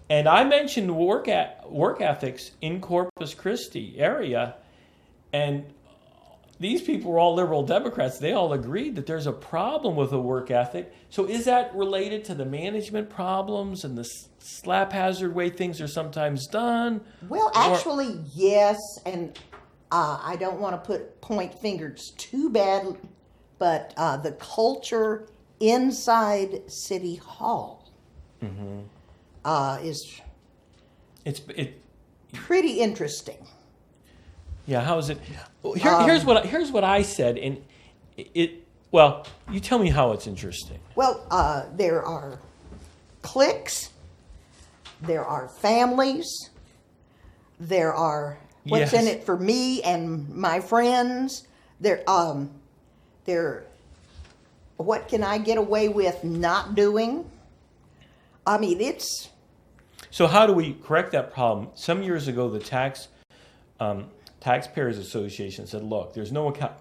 Speaker 1: And I mentioned work ethics in Corpus Christi area, and these people were all liberal Democrats. They all agreed that there's a problem with the work ethic. So is that related to the management problems and the slap hazard way things are sometimes done?
Speaker 2: Well, actually, yes, and I don't want to point fingers too bad, but the culture inside City Hall is pretty interesting.
Speaker 1: Yeah, how is it? Here's what I said, and well, you tell me how it's interesting.
Speaker 2: Well, there are cliques, there are families, there are what's in it for me and my friends. There, what can I get away with not doing? I mean, it's.
Speaker 1: So how do we correct that problem? Some years ago, the Taxpayers Association said, look, there's no account.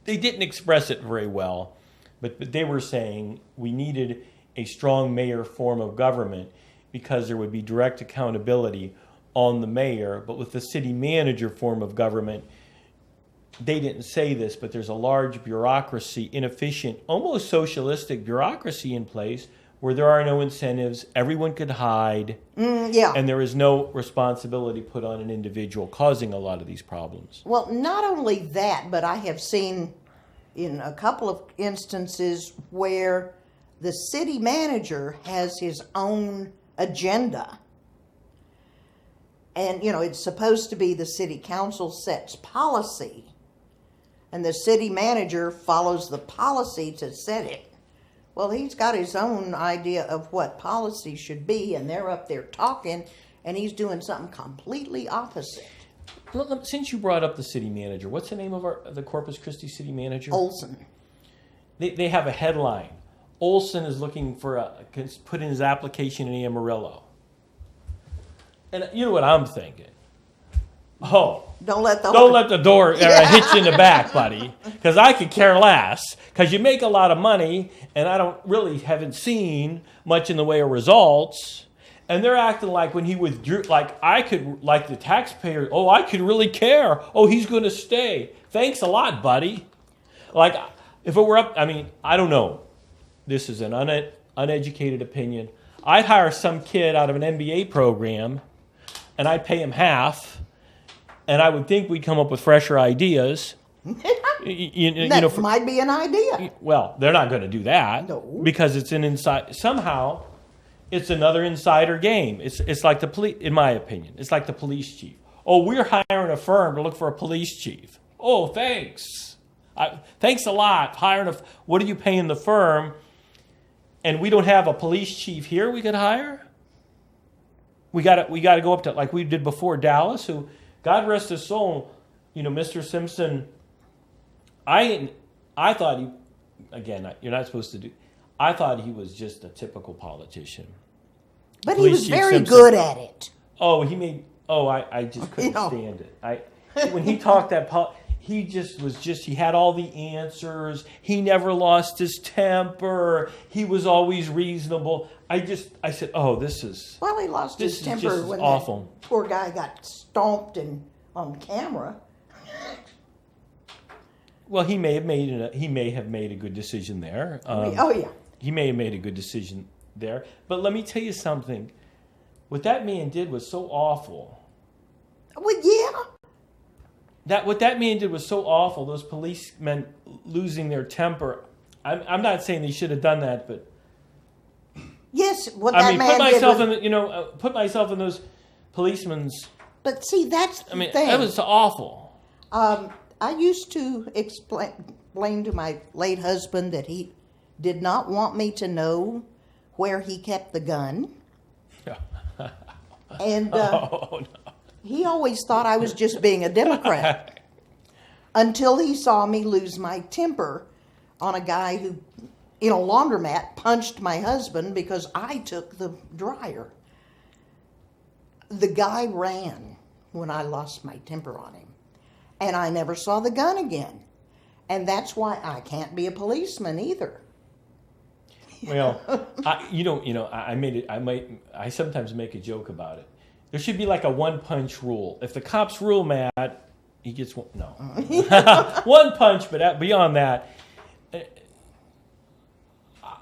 Speaker 1: They didn't express it very well, but they were saying we needed a strong mayor form of government because there would be direct accountability on the mayor. But with the city manager form of government, they didn't say this, but there's a large bureaucracy, inefficient, almost socialistic bureaucracy in place where there are no incentives, everyone could hide, and there is no responsibility put on an individual, causing a lot of these problems.
Speaker 2: Well, not only that, but I have seen in a couple of instances where the city manager has his own agenda. And, it's supposed to be the city council sets policy, and the city manager follows the policy to set it. Well, he's got his own idea of what policy should be, and they're up there talking, and he's doing something completely opposite.
Speaker 1: Well, since you brought up the city manager, what's the name of the Corpus Christi city manager?
Speaker 2: Olson.
Speaker 1: They have a headline. Olson is looking for put in his application in Amarillo. And you know what I'm thinking? Oh,
Speaker 2: don't let the
Speaker 1: door hit you in the back, buddy, because I could care less. Because you make a lot of money, and I haven't seen much in the way of results. And they're acting like when he withdrew, like the taxpayer. Oh, I could really care. Oh, he's going to stay. Thanks a lot, buddy. Like if it were up, I don't know. This is an uneducated opinion. I'd hire some kid out of an MBA program, and I'd pay him half. And I would think we'd come up with fresher ideas.
Speaker 2: That might be an idea.
Speaker 1: Well, they're not going to do that.
Speaker 2: No.
Speaker 1: Because it's an inside. Somehow, it's another insider game. It's like the police, in my opinion. It's like the police chief. Oh, we're hiring a firm to look for a police chief. Oh, thanks. Thanks a lot. What are you paying the firm? And we don't have a police chief here we could hire? We got to go up to, like we did before, Dallas, who, God rest his soul, Mr. Simpson, I thought you're not supposed to do, I thought he was just a typical politician.
Speaker 2: But he
Speaker 1: Police
Speaker 2: was
Speaker 1: Chief
Speaker 2: very
Speaker 1: Simpson.
Speaker 2: good at it.
Speaker 1: Oh, I just couldn't stand it. When he talked he had all the answers. He never lost his temper. He was always reasonable. I said, oh, this is...
Speaker 2: Well, he lost his temper when
Speaker 1: awful.
Speaker 2: That poor guy got stomped on camera.
Speaker 1: Well, he may have made a good decision there.
Speaker 2: Oh, yeah.
Speaker 1: He may have made a good decision there. But let me tell you something. What that man did was so awful.
Speaker 2: Well, yeah.
Speaker 1: What that man did was so awful. Those policemen losing their temper. I'm not saying they should have done that, but
Speaker 2: yes, what that man
Speaker 1: put myself in those policemen's.
Speaker 2: But see, that's the thing.
Speaker 1: That was awful.
Speaker 2: I used to explain to my late husband that he did not want me to know where he kept the gun. And
Speaker 1: no.
Speaker 2: He always thought I was just being a Democrat until he saw me lose my temper on a guy who, in a laundromat, punched my husband because I took the dryer. The guy ran when I lost my temper on him, and I never saw the gun again. And that's why I can't be a policeman either.
Speaker 1: Well, I sometimes make a joke about it. There should be like a one-punch rule. If the cop's real mad, he gets one. No. One punch, but beyond that,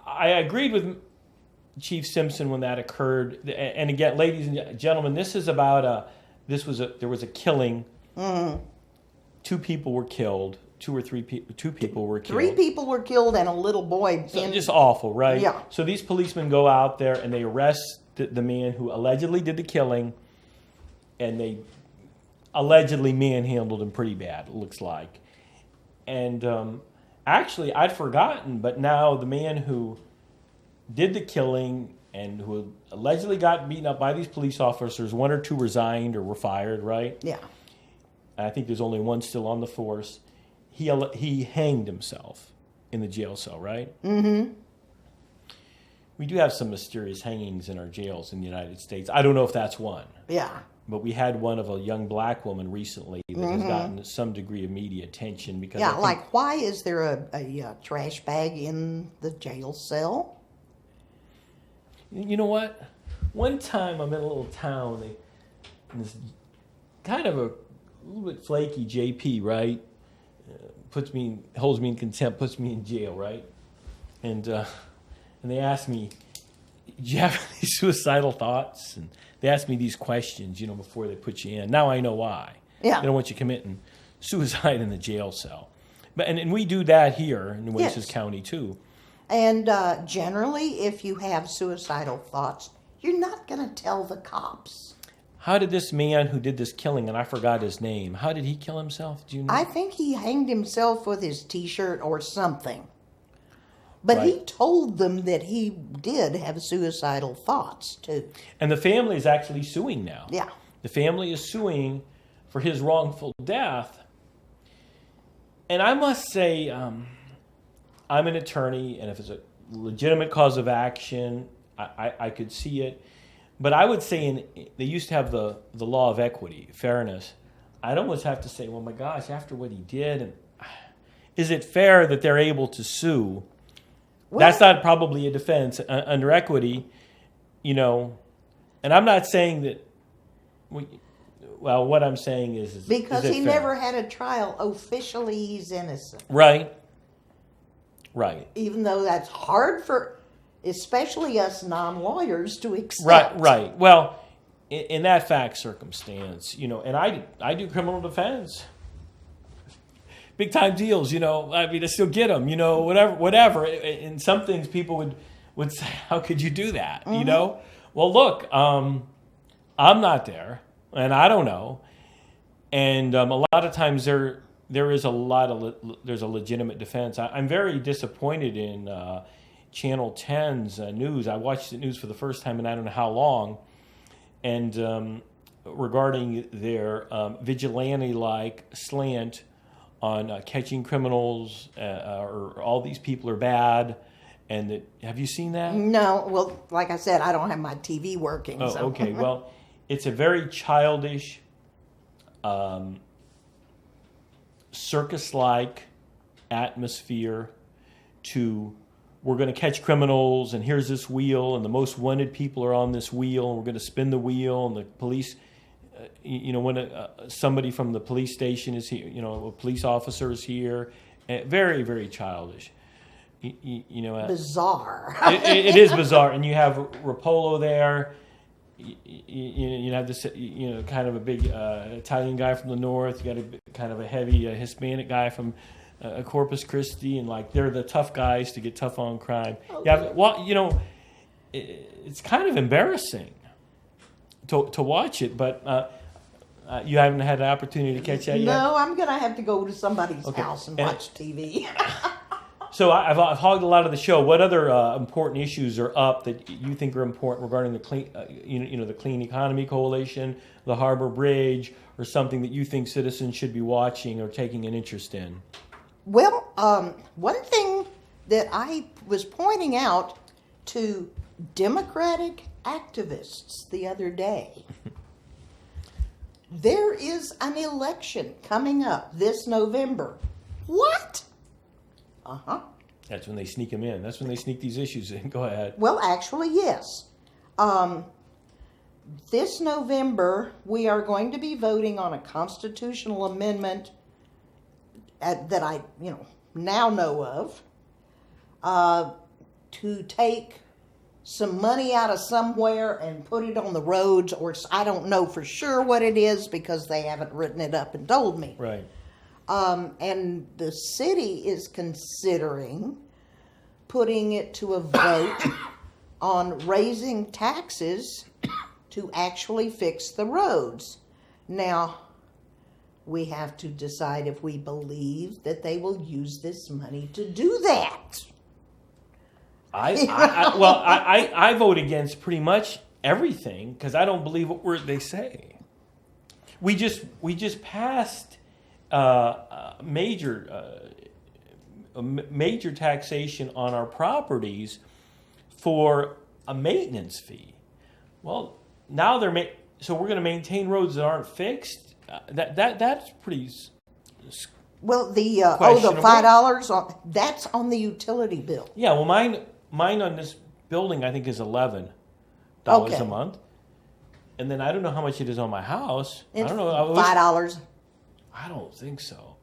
Speaker 1: I agreed with Chief Simpson when that occurred. And again, ladies and gentlemen, there was a killing. Mm-hmm. Two people were killed. Two people were killed.
Speaker 2: 3 people were killed and a little boy.
Speaker 1: Just awful, right?
Speaker 2: Yeah.
Speaker 1: So these policemen go out there and they arrest the man who allegedly did the killing, and they allegedly manhandled him pretty bad, it looks like. And actually, I'd forgotten, but now the man who did the killing and who allegedly got beaten up by these police officers, 1 or 2 resigned or were fired, right?
Speaker 2: Yeah.
Speaker 1: I think there's only 1 still on the force. He hanged himself in the jail cell, right?
Speaker 2: Mm-hmm.
Speaker 1: We do have some mysterious hangings in our jails in the United States. I don't know if that's one.
Speaker 2: Yeah.
Speaker 1: But we had one of a young black woman recently that has gotten some degree of media attention because
Speaker 2: why is there a trash bag in the jail cell?
Speaker 1: You know what? One time I'm in a little town, and this kind of a little bit flaky JP, right? Holds me in contempt, puts me in jail, right? And they asked me, "Do you have any suicidal thoughts?" And they asked me these questions, before they put you in. Now I know why.
Speaker 2: Yeah.
Speaker 1: They don't want you committing suicide in the jail cell. But and we do that here in Nueces County too.
Speaker 2: And generally, if you have suicidal thoughts, you're not going to tell the cops.
Speaker 1: How did this man who did this killing, and I forgot his name, how did he kill himself? Do you know?
Speaker 2: I think he hanged himself with his T-shirt or something. But he told them that he did have suicidal thoughts, too.
Speaker 1: And the family is actually suing now.
Speaker 2: Yeah.
Speaker 1: The family is suing for his wrongful death. And I must say, I'm an attorney, and if it's a legitimate cause of action, I could see it. But I would say they used to have the law of equity, fairness. I'd almost have to say, well, my gosh, after what he did, is it fair that they're able to sue? Well, that's not probably a defense under equity, And I'm not saying that. What I'm saying is
Speaker 2: because
Speaker 1: is
Speaker 2: he
Speaker 1: fair?
Speaker 2: never had a trial. Officially, he's innocent.
Speaker 1: Right.
Speaker 2: Even though that's hard for, especially us non-lawyers, to accept.
Speaker 1: Right. Well, in that fact circumstance, and I do criminal defense. Big time deals, I still get them, whatever. And some things people would say, how could you do that?
Speaker 2: Mm-hmm.
Speaker 1: Well, look, I'm not there, and I don't know. And a lot of times there's a legitimate defense. I'm very disappointed in Channel 10's news. I watched the news for the first time in I don't know how long, and regarding their vigilante-like slant on catching criminals, or all these people are bad, and have you seen that?
Speaker 2: No, well, like I said, I don't have my TV working.
Speaker 1: Oh,
Speaker 2: so.
Speaker 1: okay. Well, it's a very childish, circus-like atmosphere to, we're going to catch criminals, and here's this wheel, and the most wanted people are on this wheel, and we're going to spin the wheel, and the police, when somebody from the police station is here, a police officer is here, very, very childish.
Speaker 2: Bizarre.
Speaker 1: It is bizarre, and you have Rapolo there. You have this, kind of a big Italian guy from the north. You got kind of a heavy Hispanic guy from Corpus Christi, and they're the tough guys to get tough on crime. Okay. It's kind of embarrassing to watch it, but you haven't had an opportunity to catch that yet?
Speaker 2: No, I'm going to have to go to somebody's house and watch TV.
Speaker 1: So I've hogged a lot of the show. What other important issues are up that you think are important regarding the clean, the Clean Economy Coalition, the Harbor Bridge, or something that you think citizens should be watching or taking an interest in?
Speaker 2: Well, one thing that I was pointing out to Democratic activists the other day, there is an election coming up this November. What? Uh-huh.
Speaker 1: That's when they sneak them in. That's when they sneak these issues in. Go ahead.
Speaker 2: Well, actually, yes. This November, we are going to be voting on a constitutional amendment that I, now know of, to take some money out of somewhere and put it on the roads, or I don't know for sure what it is because they haven't written it up and told me.
Speaker 1: Right.
Speaker 2: And the city is considering putting it to a vote on raising taxes to actually fix the roads. Now, we have to decide if we believe that they will use this money to do that.
Speaker 1: I vote against pretty much everything because I don't believe what they say. We just passed major taxation on our properties for a maintenance fee. Well, now so we're going to maintain roads that aren't fixed. That's pretty.
Speaker 2: Well, the $5 that's on the utility bill.
Speaker 1: Yeah, well, mine on this building I think is $11 a month, and then I don't know how much it is on my house.
Speaker 2: It's
Speaker 1: I don't know.
Speaker 2: $5.
Speaker 1: I don't think so.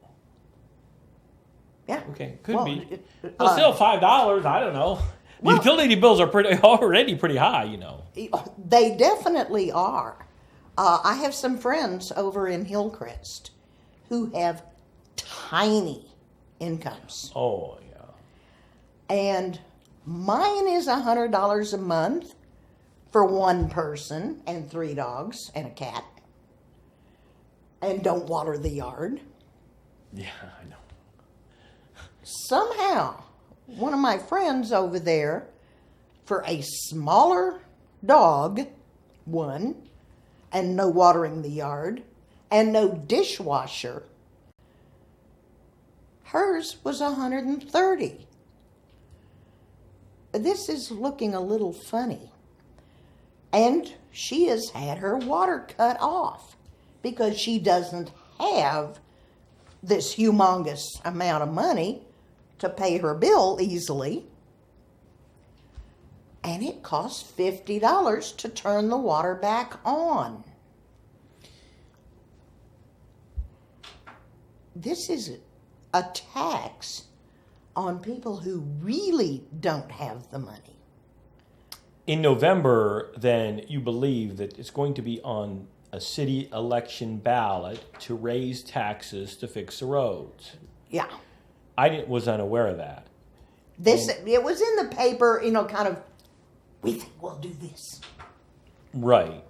Speaker 2: Yeah.
Speaker 1: Okay, could be. Well, still $5. I don't know. The utility bills are already pretty high,
Speaker 2: They definitely are. I have some friends over in Hillcrest who have tiny incomes.
Speaker 1: Oh, yeah.
Speaker 2: And mine is $100 a month for one person and 3 dogs and a cat. And don't water the yard.
Speaker 1: Yeah, I know.
Speaker 2: Somehow, one of my friends over there, for a smaller dog, and no watering the yard, and no dishwasher, hers was $130. This is looking a little funny. And she has had her water cut off because she doesn't have this humongous amount of money to pay her bill easily. And it costs $50 to turn the water back on. This is a tax on people who really don't have the money.
Speaker 1: In November, then, you believe that it's going to be on a city election ballot to raise taxes to fix the roads.
Speaker 2: Yeah.
Speaker 1: I was unaware of that.
Speaker 2: It was in the paper, kind of, we think we'll do this.
Speaker 1: Right.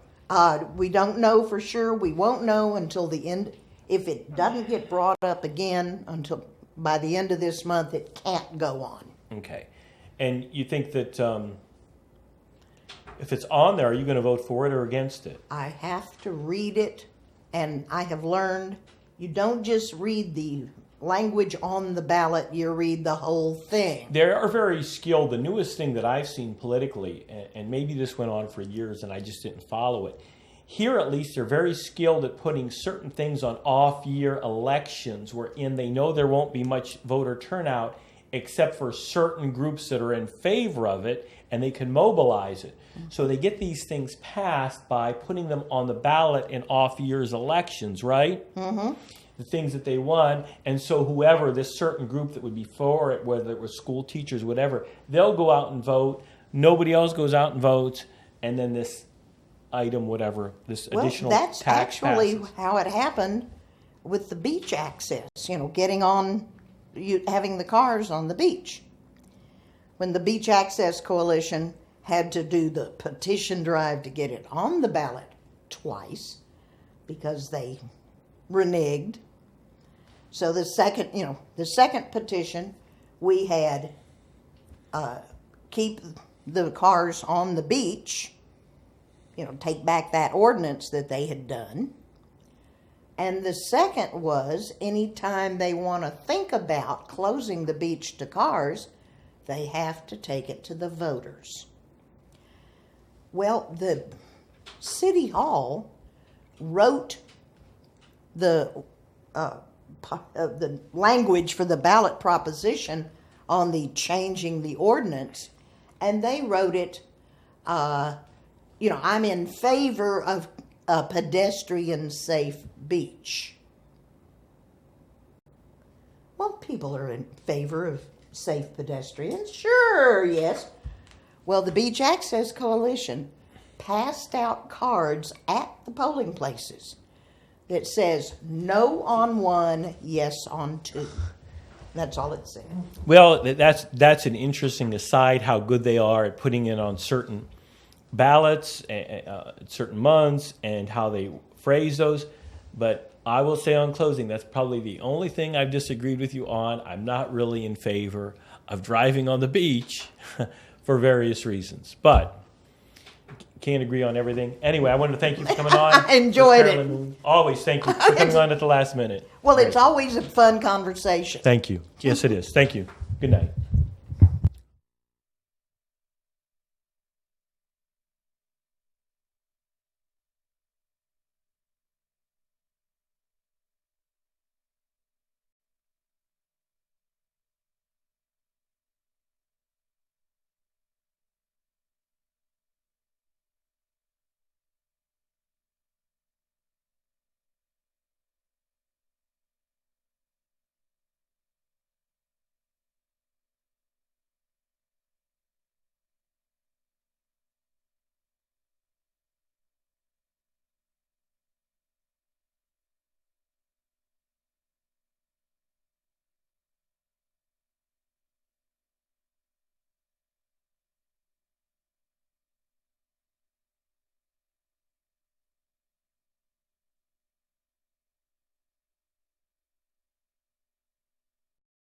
Speaker 2: We don't know for sure. We won't know until the end. If it doesn't get brought up again until by the end of this month, it can't go on.
Speaker 1: Okay. And you think that if it's on there, are you going to vote for it or against it?
Speaker 2: I have to read it, and I have learned you don't just read the language on the ballot, you read the whole thing.
Speaker 1: They are very skilled. The newest thing that I've seen politically, and maybe this went on for years and I just didn't follow it, here at least they're very skilled at putting certain things on off-year elections wherein they know there won't be much voter turnout except for certain groups that are in favor of it, and they can mobilize it. So they get these things passed by putting them on the ballot in off-years elections, right? Mm-hmm. The things that they won, and so whoever, this certain group that would be for it, whether it was school teachers, whatever, they'll go out and vote. Nobody else goes out and votes, and then this item, whatever, this additional tax
Speaker 2: that's actually
Speaker 1: passes.
Speaker 2: how it happened with the beach access. Getting on, having the cars on the beach. When the Beach Access Coalition had to do the petition drive to get it on the ballot twice because they reneged. So the second petition, we had keep the cars on the beach, take back that ordinance that they had done. And the second was anytime they want to think about closing the beach to cars, they have to take it to the voters. Well, the City Hall wrote the language for the ballot proposition on the changing the ordinance, and they wrote it, I'm in favor of a pedestrian safe beach. Well, people are in favor of safe pedestrians. Sure, yes. Well, the Beach Access Coalition passed out cards at the polling places that says no on one, yes on two. That's all it said.
Speaker 1: Well, that's an interesting aside, how good they are at putting it on certain ballots, certain months, and how they phrase those. But I will say on closing, that's probably the only thing I've disagreed with you on. I'm not really in favor of driving on the beach for various reasons. But can't agree on everything. Anyway, I wanted to thank you for coming on.
Speaker 2: I enjoyed
Speaker 1: Carolyn
Speaker 2: it.
Speaker 1: Moon. Always thank you for coming on at the last minute.
Speaker 2: Well,
Speaker 1: Great.
Speaker 2: it's always a fun conversation.
Speaker 1: Thank you. Yes, it is. Thank you. Good night.